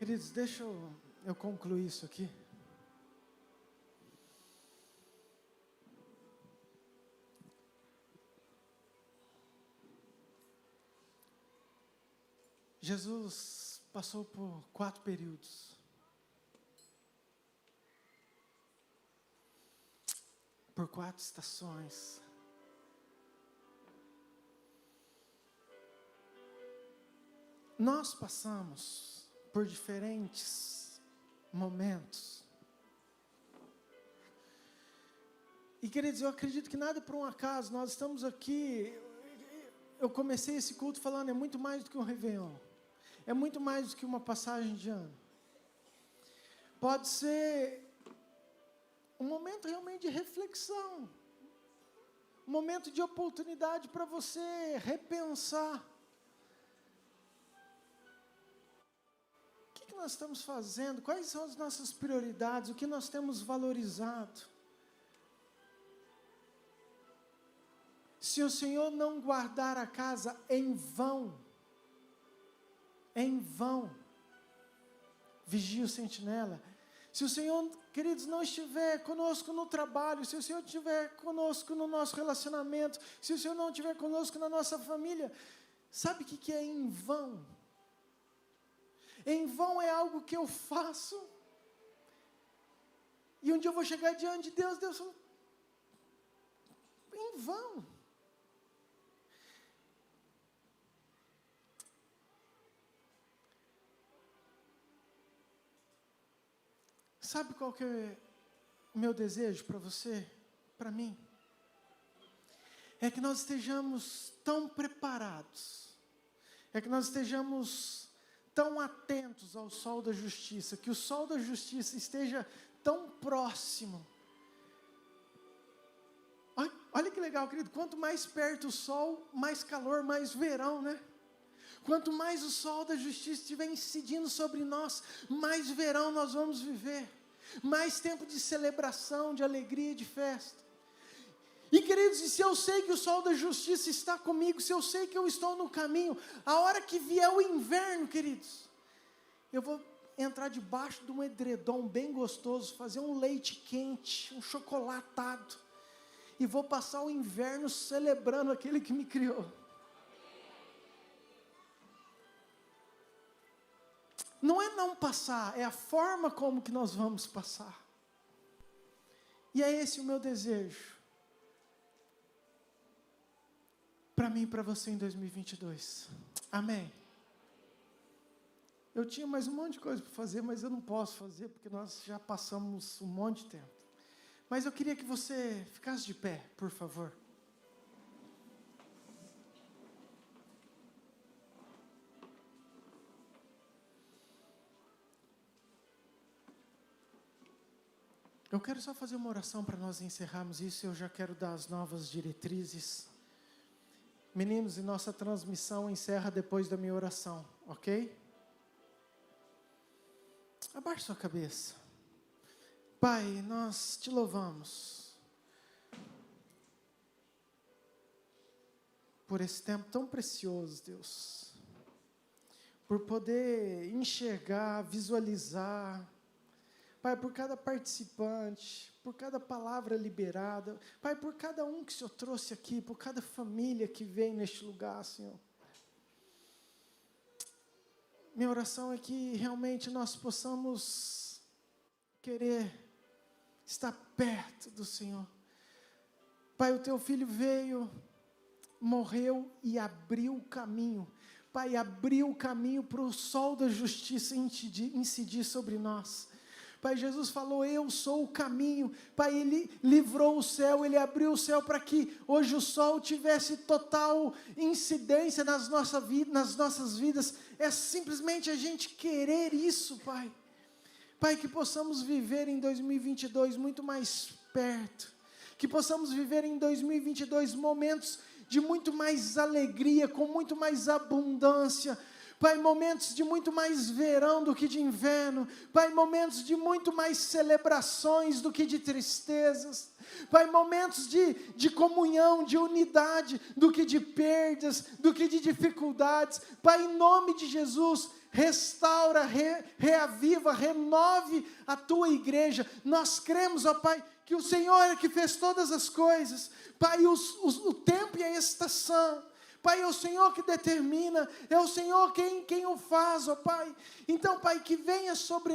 Queridos, deixa eu concluir isso aqui. Jesus passou por 4 períodos. Por 4 estações. Nós passamos por diferentes momentos. E queridos, eu acredito que nada é por um acaso. Nós estamos aqui. Eu comecei esse culto falando, é muito mais do que um Réveillon. É muito mais do que uma passagem de ano. Pode ser um momento realmente de reflexão. Um momento de oportunidade para você repensar. O que nós estamos fazendo? Quais são as nossas prioridades? O que nós temos valorizado? Se o Senhor não guardar a casa, em vão, vigia o sentinela. Se o Senhor, queridos, não estiver conosco no trabalho, se o Senhor estiver conosco no nosso relacionamento, se o Senhor não estiver conosco na nossa família, sabe o que é em vão? Em vão é algo que eu faço, e um dia eu vou chegar diante de Deus, Deus fala, em vão. Sabe qual que é o meu desejo para você, para mim? É que nós estejamos tão preparados, é que nós estejamos tão atentos ao sol da justiça, que o sol da justiça esteja tão próximo. Olha que legal, querido, quanto mais perto o sol, mais calor, mais verão, né? Quanto mais o sol da justiça estiver incidindo sobre nós, mais verão nós vamos viver, mais tempo de celebração, de alegria, de festa. E queridos, se eu sei que o sol da justiça está comigo, se eu sei que eu estou no caminho, a hora que vier o inverno, queridos, eu vou entrar debaixo de um edredom bem gostoso, fazer um leite quente, um chocolatado, e vou passar o inverno celebrando aquele que me criou. Não é não passar, é a forma como que nós vamos passar. E é esse o meu desejo. Para mim e para você em 2022. Amém. Eu tinha mais um monte de coisa para fazer, mas eu não posso fazer, porque nós já passamos um monte de tempo. Mas eu queria que você ficasse de pé, por favor. Eu quero só fazer uma oração para nós encerrarmos isso. Eu já quero dar as novas diretrizes. Meninos, e nossa transmissão encerra depois da minha oração, ok? Abaixe sua cabeça. Pai, nós te louvamos por esse tempo tão precioso, Deus. Por poder enxergar, visualizar. Pai, por cada participante, por cada palavra liberada, Pai, por cada um que o Senhor trouxe aqui, por cada família que veio neste lugar, Senhor. Minha oração é que realmente nós possamos querer estar perto do Senhor. Pai, o Teu Filho veio, morreu e abriu o caminho. Pai, abriu o caminho para o sol da justiça incidir sobre nós. Pai, Jesus falou, eu sou o caminho. Pai, Ele livrou o céu, Ele abriu o céu para que hoje o sol tivesse total incidência nas nossas vidas. É simplesmente a gente querer isso, Pai. Pai, que possamos viver em 2022 muito mais perto. Que possamos viver em 2022 momentos de muito mais alegria, com muito mais abundância. Pai, momentos de muito mais verão do que de inverno. Pai, momentos de muito mais celebrações do que de tristezas. Pai, momentos de comunhão, de unidade, do que de perdas, do que de dificuldades. Pai, em nome de Jesus, restaura, reaviva, renove a tua igreja. Nós cremos, ó Pai, que o Senhor é que fez todas as coisas. Pai, o tempo e a estação. Pai, é o Senhor que determina, é o Senhor quem o faz, ó Pai. Então, Pai, que venha sobre